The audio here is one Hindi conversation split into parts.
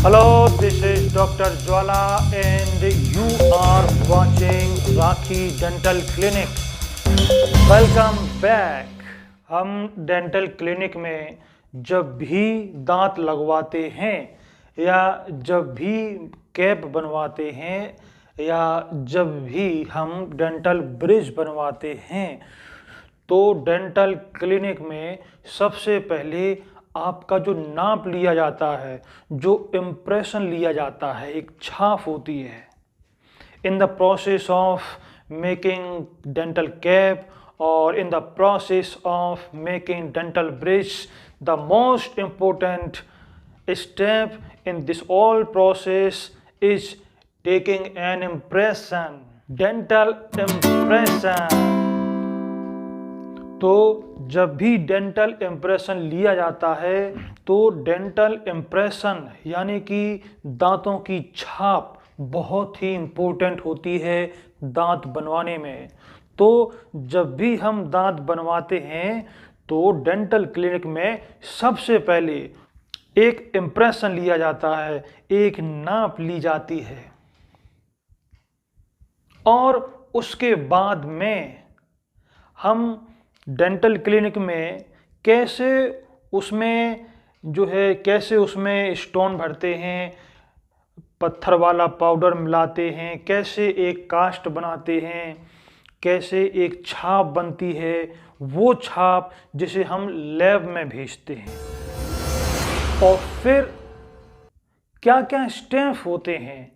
Hello, this is Dr. Jwala and you are watching Rakhi Dental Clinic. Welcome back. हम डेंटल क्लिनिक में जब भी दांत लगवाते हैं या जब भी कैप बनवाते हैं या जब भी हम डेंटल ब्रिज बनवाते हैं तो डेंटल क्लिनिक में सबसे पहले आपका जो नाप लिया जाता है, जो इम्प्रेशन लिया जाता है, एक छाप होती है। In the process of making dental cap और in the process of making dental bridge, the most important step in this all process is taking an impression, dental impression। तो जब भी डेंटल इम्प्रेशन लिया जाता है तो डेंटल इम्प्रेशन यानी कि दांतों की छाप बहुत ही इम्पोर्टेंट होती है दांत बनवाने में। तो जब भी हम दांत बनवाते हैं तो डेंटल क्लिनिक में सबसे पहले एक इम्प्रेशन लिया जाता है, एक नाप ली जाती है और उसके बाद में हम डेंटल क्लिनिक में कैसे उसमें कैसे उसमें स्टोन भरते हैं, पत्थर वाला पाउडर मिलाते हैं, कैसे एक कास्ट बनाते हैं, कैसे एक छाप बनती है, वो छाप जिसे हम लैब में भेजते हैं। और फिर क्या क्या स्टेप होते हैं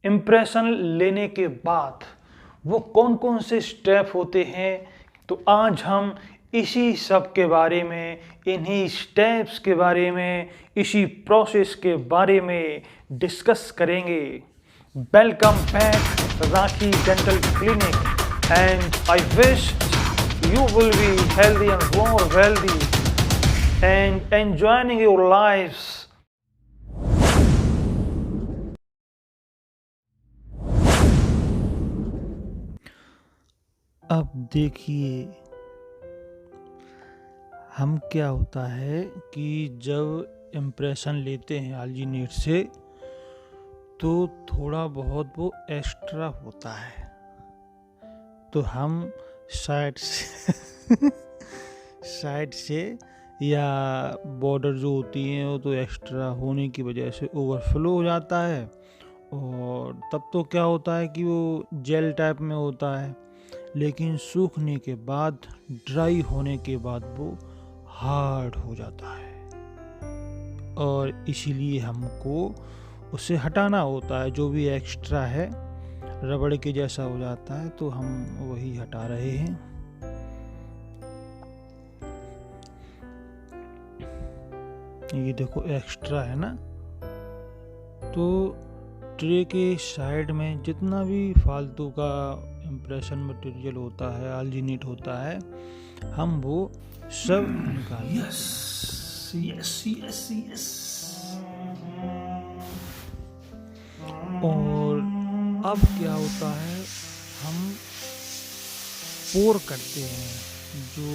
इम्प्रेशन लेने के बाद, वो कौन कौन से स्टेप होते हैं, तो आज हम इसी सब के बारे में, इन्हीं स्टेप्स के बारे में, इसी प्रोसेस के बारे में डिस्कस करेंगे। Welcome back rakhi dental clinic and I wish you will be healthy and more wealthy and enjoying your lives। अब देखिए हम क्या होता है कि जब इम्प्रेशन लेते हैं अल्जीनेट से तो थोड़ा बहुत वो एक्स्ट्रा होता है, तो हम साइड से या बॉर्डर जो होती हैं वो तो एक्स्ट्रा होने की वजह से ओवरफ्लो हो जाता है और तब तो क्या होता है कि वो जेल टाइप में होता है, लेकिन सूखने के बाद, ड्राई होने के बाद वो हार्ड हो जाता है और इसीलिए हमको उसे हटाना होता है। जो भी एक्स्ट्रा है रबड़ के जैसा हो जाता है तो हम वही हटा रहे हैं। ये देखो एक्स्ट्रा है ना, तो ट्रे के साइड में जितना भी फालतू का इम्प्रेशन मटेरियल होता है, अल्जीनेट होता है, हम वो सब निकाल यस। और अब क्या होता है, हम पोर करते हैं। जो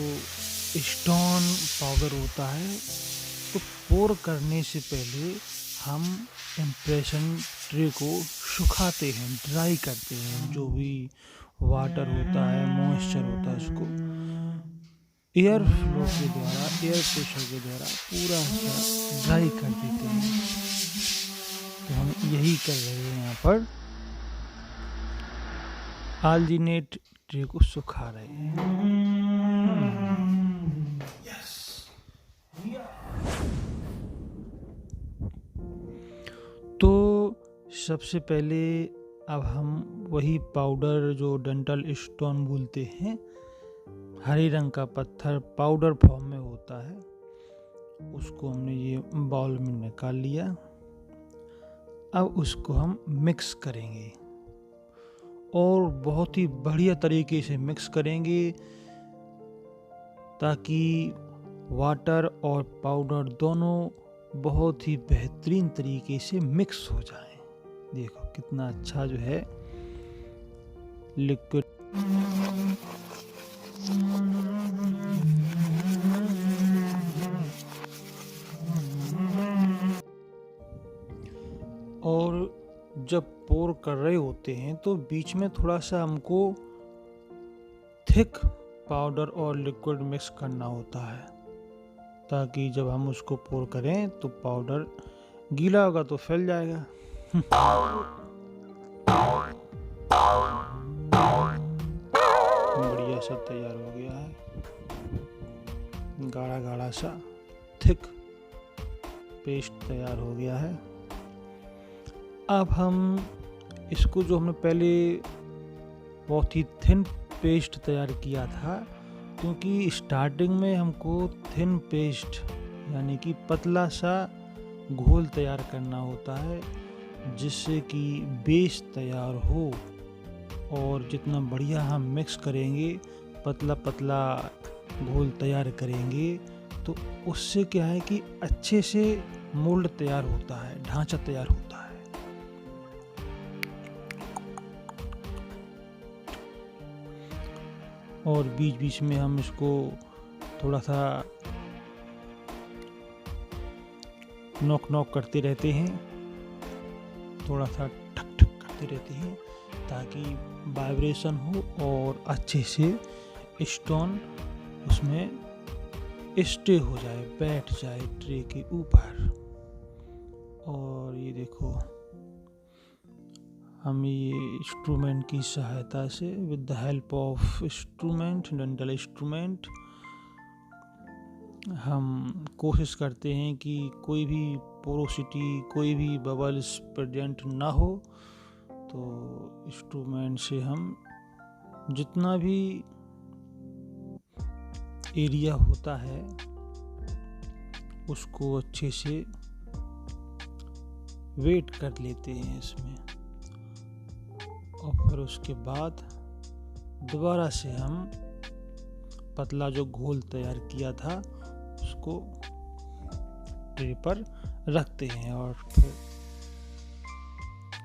स्टोन पाउडर होता है तो पोर करने से पहले हम इम्प्रेशन ट्रे को सुखाते हैं, ड्राई करते हैं। जो भी वाटर होता है, मॉइस्चर होता है, उसको एयर फ्लो के द्वारा, एयर प्रेशर के द्वारा पूरा ड्राई कर देते हैं। तो हम यही कर रहे हैं, यहाँ पर अल्जीनेट ट्रे को सुखा रहे हैं। तो सबसे पहले अब हम वही पाउडर जो डेंटल स्टोन बोलते हैं, हरे रंग का पत्थर पाउडर फॉर्म में होता है, उसको हमने ये बाउल में निकाल लिया। अब उसको हम मिक्स करेंगे और बहुत ही बढ़िया तरीके से मिक्स करेंगे ताकि वाटर और पाउडर दोनों बहुत ही बेहतरीन तरीके से मिक्स हो जाए। देखो कितना अच्छा जो है लिक्विड और जब पोर कर रहे होते हैं तो बीच में थोड़ा सा हमको थिक पाउडर और लिक्विड मिक्स करना होता है, ताकि जब हम उसको पोर करें तो पाउडर गीला होगा तो फैल जाएगा। बढ़िया सा तैयार हो गया है, गाढ़ा गाढ़ा सा थिक पेस्ट तैयार हो गया है। अब हम इसको, जो हमने पहले बहुत ही थिन पेस्ट तैयार किया था, क्योंकि स्टार्टिंग में हमको थिन पेस्ट यानी कि पतला सा घोल तैयार करना होता है, जिससे कि बेस तैयार हो। और जितना बढ़िया हम मिक्स करेंगे, पतला पतला घोल तैयार करेंगे, तो उससे क्या है कि अच्छे से मोल्ड तैयार होता है, ढांचा तैयार होता है। और बीच बीच में हम इसको थोड़ा सा नॉक नॉक करते रहते हैं, थोड़ा सा ठक ठक करते रहते हैं, ताकि वाइब्रेशन हो और अच्छे से स्टोन उसमें स्टे हो जाए, बैठ जाए ट्रे के ऊपर। और ये देखो, हम ये इंस्ट्रूमेंट की सहायता से, with the help of instrument, dental instrument, हम कोशिश करते हैं कि कोई भी पोरोसिटी, कोई भी बबल्स प्रेजेंट ना हो। तो इंस्ट्रूमेंट से हम जितना भी एरिया होता है उसको अच्छे से वेट कर लेते हैं इसमें, और फिर उसके बाद दोबारा से हम पतला जो घोल तैयार किया था उसको ट्रे पर रखते हैं, और फिर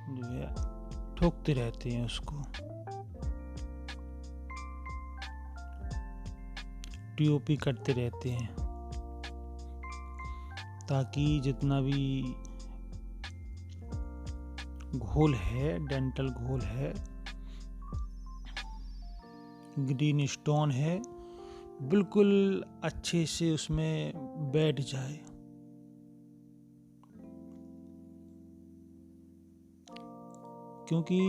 जो है ठोकते रहते हैं उसको। टीओपी करते रहते हैं, ताकि जितना भी घोल है, डेंटल घोल है, ग्रीन स्टोन है, बिल्कुल अच्छे से उसमें बैठ जाए। क्योंकि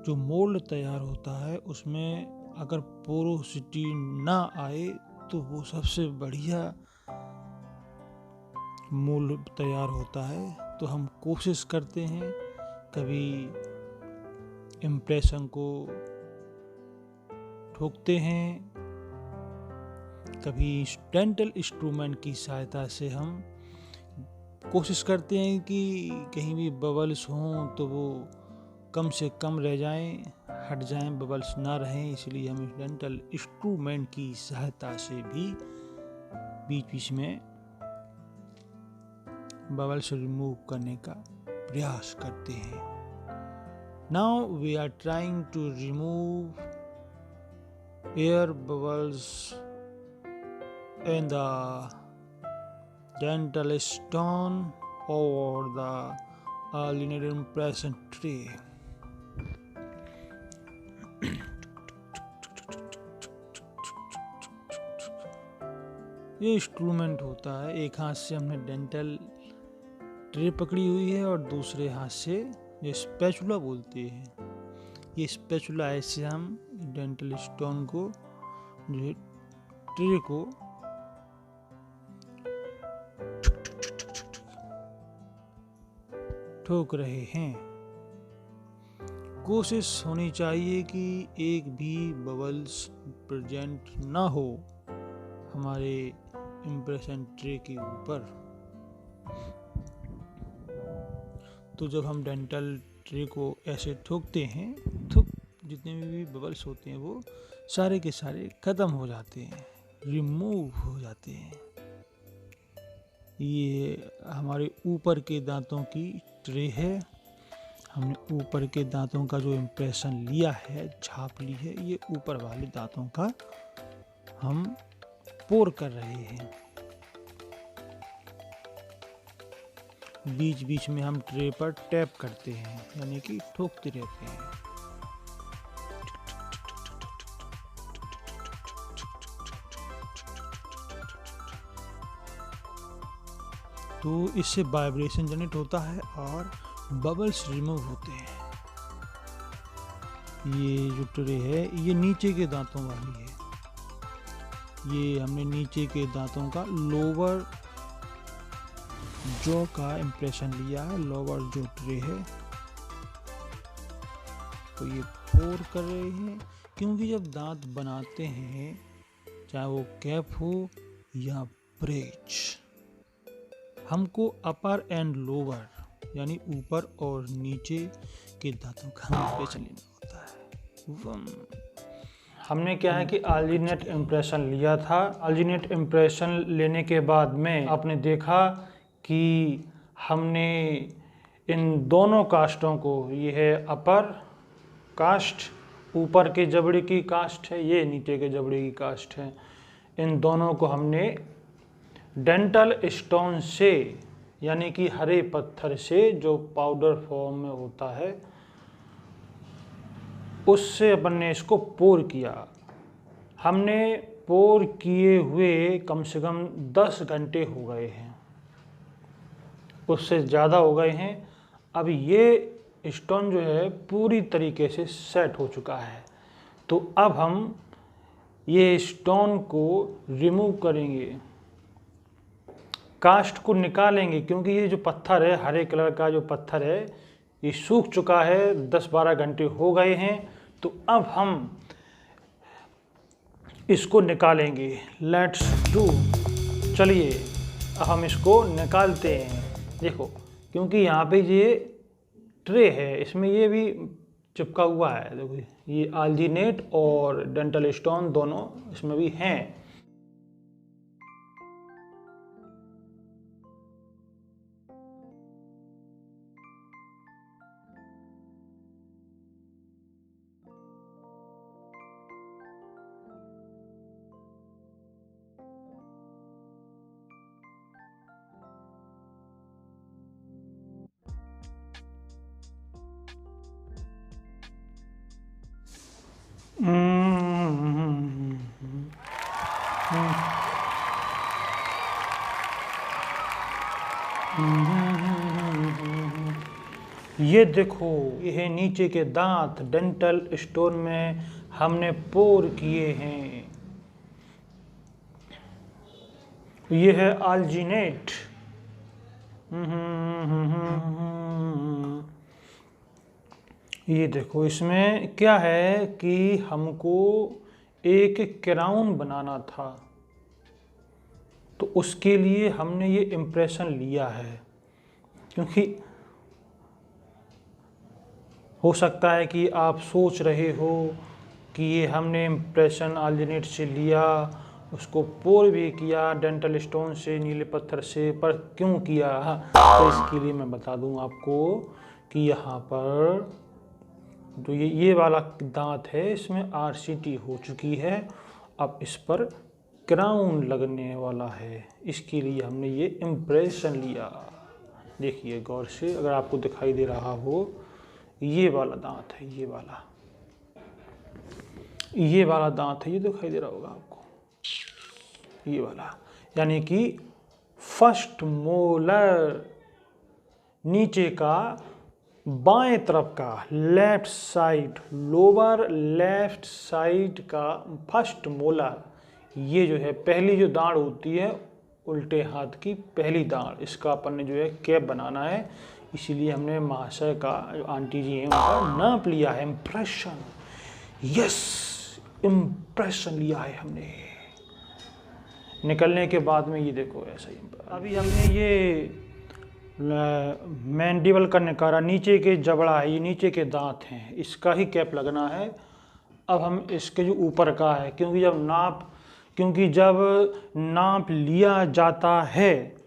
जो मोल्ड तैयार होता है उसमें अगर पोरोसिटी ना आए तो वो सबसे बढ़िया मोल्ड तैयार होता है। तो हम कोशिश करते हैं, कभी इम्प्रेशन को ठोकते हैं, कभी डेंटल इंस्ट्रूमेंट की सहायता से हम कोशिश करते हैं कि कहीं भी बबल्स हों तो वो कम से कम रह जाएं, हट जाएं, बबल्स ना रहें। इसलिए हम डेंटल इंस्ट्रूमेंट की सहायता से भी बीच बीच में बबल्स रिमूव करने का प्रयास करते हैं। Now we are trying to remove air bubbles in the dental stone over the linear impression tray. ये इंस्ट्रूमेंट होता है, एक हाथ से हमने डेंटल ट्रे पकड़ी हुई है और दूसरे हाथ से ये स्पैचुला बोलते हैं। ये स्पैचुला ऐसे हम डेंटल स्टोन को, जो है ट्रे को ठोक रहे हैं। कोशिश होनी चाहिए कि एक भी बबल्स प्रेजेंट ना हो हमारे इम्प्रेशन ट्रे के ऊपर। तो जब हम डेंटल ट्रे को ऐसे ठोकते हैं तो जितने भी बबल्स होते हैं वो सारे के सारे ख़त्म हो जाते हैं, रिमूव हो जाते हैं। ये हमारे ऊपर के दांतों की ट्रे है। हमने ऊपर के दांतों का जो इम्प्रेशन लिया है, छाप ली है, ये ऊपर वाले दांतों का हम पोर कर रहे हैं। बीच बीच में हम ट्रे पर टैप करते हैं, यानी कि ठोकते रहते हैं। तो इससे वाइब्रेशन जनरेट होता है और बबल्स रिमूव होते हैं। ये जो ट्रे है ये नीचे के दांतों वाली है। ये हमने नीचे के दांतों का लोअर जॉ का इम्प्रेशन लिया है। लोअर जो ट्रे है तो ये पोर कर रहे हैं, क्योंकि जब दांत बनाते हैं, चाहे वो कैप हो या ब्रिज, हमको अपर एंड लोअर यानी ऊपर और नीचे के दांतों का इम्प्रेशन लेना होता है। हमने क्या है कि अल्टरनेट इम्प्रेशन लिया था। अल्टरनेट इम्प्रेशन लेने के बाद में आपने देखा कि हमने इन दोनों कास्टों को, ये है अपर कास्ट, ऊपर के जबड़े की कास्ट है, ये नीचे के जबड़े की कास्ट है, इन दोनों को हमने डेंटल स्टोन से, यानी कि हरे पत्थर से जो पाउडर फॉर्म में होता है, उससे अपन ने इसको पोर किया। हमने पोर किए हुए कम से कम 10 घंटे हो गए हैं, उससे ज़्यादा हो गए हैं। अब ये स्टोन जो है पूरी तरीके से सेट हो चुका है। तो अब हम ये स्टोन को रिमूव करेंगे, कास्ट को निकालेंगे, क्योंकि ये जो पत्थर है, हरे कलर का जो पत्थर है, ये सूख चुका है, 10-12 घंटे हो गए हैं। तो अब हम इसको निकालेंगे। लेट्स डू, चलिए अब हम इसको निकालते हैं। देखो, क्योंकि यहाँ पे ये ट्रे है, इसमें ये भी चिपका हुआ है। देखो, ये अल्जिनेट और डेंटल स्टोन दोनों इसमें भी हैं। ये देखो, ये है नीचे के दांत, डेंटल स्टोन में हमने पोर किए हैं। ये है अल्जिनेट। ये देखो, इसमें क्या है कि हमको एक क्राउन बनाना था, तो उसके लिए हमने ये इम्प्रेशन लिया है। क्योंकि हो सकता है कि आप सोच रहे हो कि ये हमने इम्प्रेशन अल्टरनेट से लिया, उसको पोर भी किया डेंटल स्टोन से, नीले पत्थर से, पर क्यों किया? तो इसके लिए मैं बता दूं आपको कि यहाँ पर तो ये वाला दांत है, इसमें आरसीटी हो चुकी है। अब इस पर क्राउन लगने वाला है, इसके लिए हमने ये इम्प्रेशन लिया। देखिए गौर से, अगर आपको दिखाई दे रहा हो, ये वाला दांत है, ये वाला दांत है, ये दिखाई दे रहा होगा आपको, ये वाला, यानी कि फर्स्ट मोलर, नीचे का बाएं तरफ का left side, lower left side का फर्स्ट मोलर, ये जो है पहली जो दाढ़ होती है उल्टे हाथ की पहली दाढ़, इसका अपन ने जो है कैप बनाना है। इसीलिए हमने महाशय का, जो आंटी जी हैं, उनका नाप लिया है, इम्प्रेशन। यस, इम्प्रेशन लिया है हमने। निकलने के बाद में ये देखो ऐसा ही। अभी हमने ये मैंडिबल का निकारा, नीचे के जबड़ा है, ये नीचे के दांत हैं, इसका ही कैप लगना है। अब हम इसके जो ऊपर का है, क्योंकि जब नाप लिया जाता है,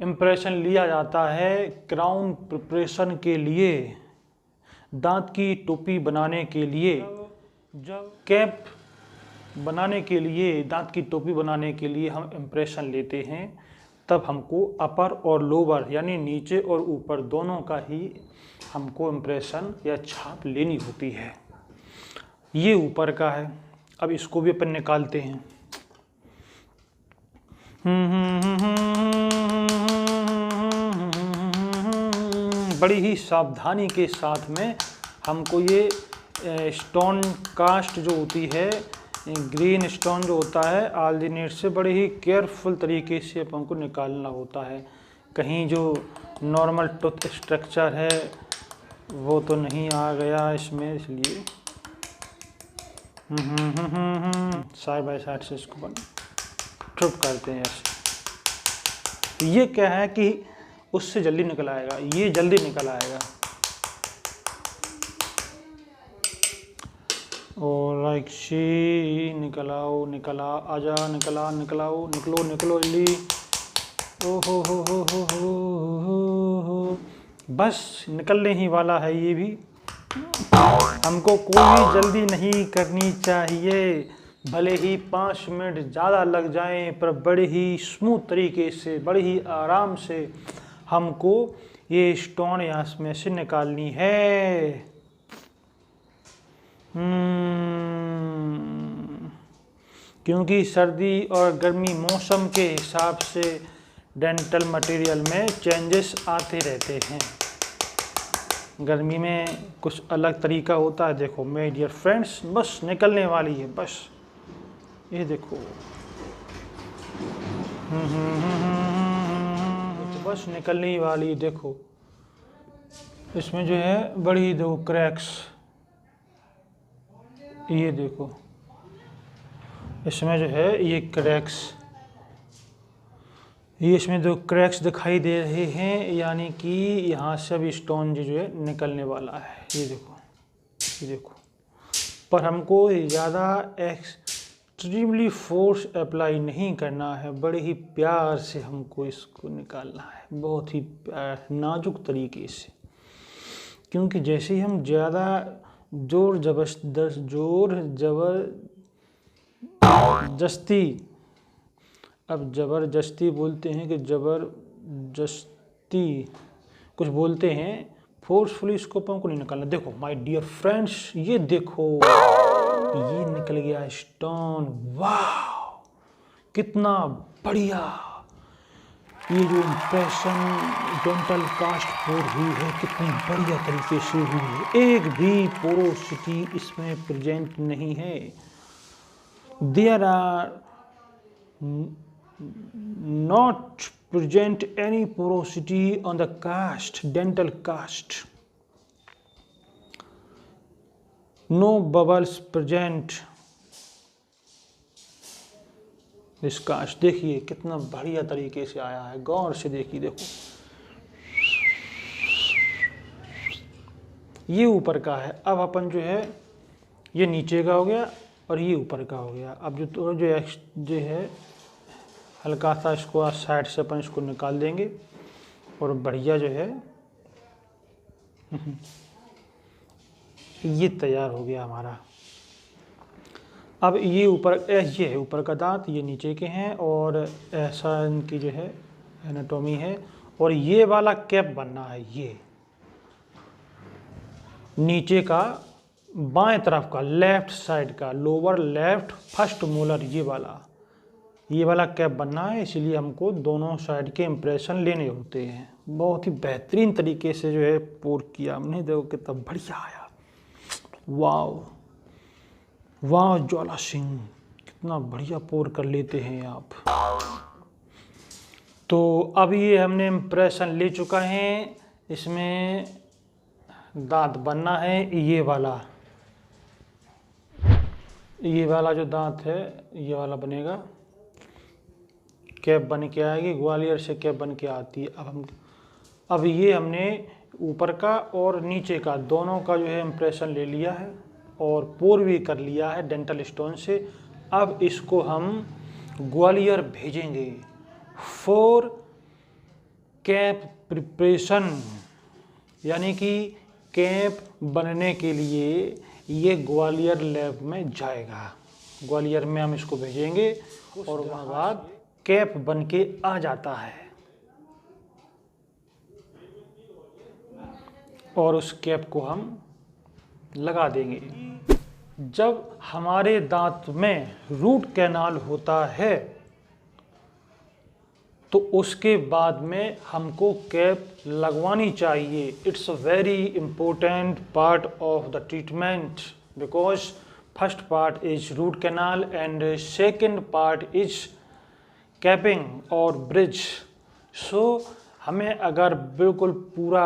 इम्प्रेशन लिया जाता है क्राउन प्रिपरेशन के लिए, दांत की टोपी बनाने के लिए, जब कैप बनाने के लिए, दांत की टोपी बनाने के लिए हम इम्प्रेशन लेते हैं, तब हमको अपर और लोअर यानी नीचे और ऊपर दोनों का ही हमको इम्प्रेशन या छाप लेनी होती है। ये ऊपर का है। अब इसको भी अपन निकालते हैं। बड़ी ही सावधानी के साथ में हमको ये स्टोन कास्ट जो होती है, ग्रीन स्टोन जो होता है ऑल्जिनेट से बड़े ही केयरफुल तरीके से अपन को निकालना होता है। कहीं जो नॉर्मल टूथ स्ट्रक्चर है वो तो नहीं आ गया इसमें, इसलिए साइड बाय साइड से इसको बन ट्रिप करते हैं ऐसे। तो ये क्या है कि उससे जल्दी निकल आएगा, ये जल्दी निकल आएगा। और लाइक शी निकलाओ, निकला आजा, निकला निकलाओ, निकलो निकलो जल्दी। ओ हो, बस निकलने ही वाला है ये भी। हमको कोई जल्दी नहीं करनी चाहिए, भले ही 5 मिनट ज़्यादा लग जाएं, पर बड़े ही स्मूथ तरीके से, बड़े ही आराम से हमको ये स्टोन यहाँ में से निकालनी है। क्योंकि सर्दी और गर्मी मौसम के हिसाब से डेंटल मटेरियल में चेंजेस आते रहते हैं। गर्मी में कुछ अलग तरीका होता है। देखो मेरे डियर फ्रेंड्स, बस निकलने वाली है, बस ये देखो। तो बस निकलने ही वाली, देखो इसमें जो है बड़ी दो क्रैक्स, ये देखो इसमें जो है ये क्रैक्स, ये इसमें दो क्रैक्स दिखाई दे रहे हैं, यानी कि यहाँ से अभी स्टोन जो है निकलने वाला है। ये देखो, ये देखो। पर हमको ज़्यादा एक्सट्रीमली फोर्स अप्लाई नहीं करना है, बड़े ही प्यार से हमको इसको निकालना है, बहुत ही नाजुक तरीके से। क्योंकि जैसे ही हम ज़्यादा जोर जबरदस्ती, अब ज़बरदस्ती बोलते हैं कि ज़बरदस्ती कुछ बोलते हैं, फोर्सफुली इसको हमको नहीं निकालना। देखो माय डियर फ्रेंड्स, ये देखो ये निकल गया स्टोन। वाह कितना बढ़िया! ये जो इम्प्रेशन डेंटल कास्ट पोर हुई है कितनी बढ़िया तरीके से हुई है, एक भी पोरोसिटी इसमें प्रेजेंट नहीं है। There are not present any porosity on the cast, dental cast, no bubbles present this cast। देखिए कितना बढ़िया तरीके से आया है, गौर से देखिए। देखो ये ऊपर का है। अब अपन जो है ये नीचे का हो गया और ये ऊपर का हो गया। अब जो है हल्का सा इसको साइड से अपन इसको निकाल देंगे और बढ़िया जो है ये तैयार हो गया हमारा। अब ये ऊपर, ये है ऊपर का दांत, ये नीचे के हैं और ऐसा इनकी जो है एनाटॉमी है। और ये वाला कैप बनना है, ये नीचे का बाएं तरफ का लेफ्ट साइड का लोअर लेफ्ट फर्स्ट मोलर, ये वाला कैप बनना है। इसलिए हमको दोनों साइड के इम्प्रेशन लेने होते हैं। बहुत ही बेहतरीन तरीके से जो है पोर किया हमने। देखो कितना बढ़िया आया। वाव वाह ज्वाला सिंह, कितना बढ़िया पोर कर लेते हैं आप। तो अब ये हमने इम्प्रेशन ले चुका है। इसमें दांत बनना है, ये वाला जो दांत है ये वाला बनेगा, कैप बन के आएगी, ग्वालियर से कैप बन के आती है। अब ये हमने ऊपर का और नीचे का दोनों का जो है इम्प्रेशन ले लिया है और पोर भी कर लिया है डेंटल स्टोन से। अब इसको हम ग्वालियर भेजेंगे फॉर कैप प्रिपरेशन, यानी कि कैप बनने के लिए ये ग्वालियर लैब में जाएगा। ग्वालियर में हम इसको भेजेंगे और वहाँ बाद कैप बन के आ जाता है और उस कैप को हम लगा देंगे। जब हमारे दांत में रूट कैनाल होता है तो उसके बाद में हमको कैप लगवानी चाहिए। It's a very important part of the treatment because first part is root canal and second part is capping और ब्रिज। सो हमें अगर बिल्कुल पूरा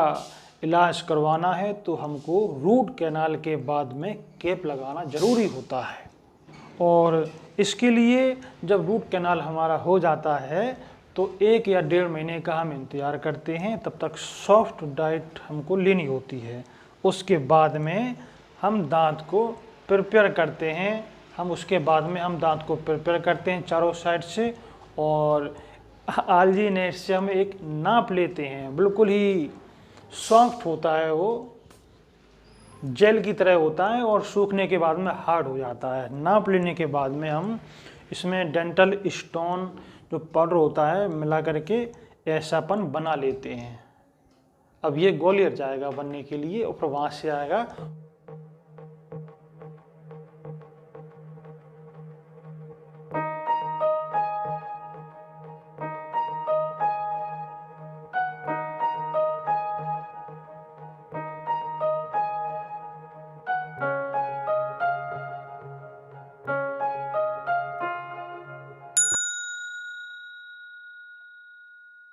इलाज करवाना है तो हमको रूट कैनाल के बाद में कैप लगाना ज़रूरी होता है। और इसके लिए जब रूट कैनाल हमारा हो जाता है तो 1 या 1.5 महीने का हम इंतज़ार करते हैं, तब तक सॉफ्ट डाइट हमको लेनी होती है। उसके बाद में हम दांत को प्रिपेयर करते हैं। उसके बाद में हम दांत को प्रिपेयर करते हैं चारों साइड से, और आलजी नेट से हम एक नाप लेते हैं। बिल्कुल ही सॉफ्ट होता है, वो जेल की तरह होता है और सूखने के बाद में हार्ड हो जाता है। नाप लेने के बाद में हम इसमें डेंटल स्टोन जो पाउडर होता है मिला करके ऐसापन बना लेते हैं। अब ये ग्वालियर जाएगा बनने के लिए और फिर वहाँ से आएगा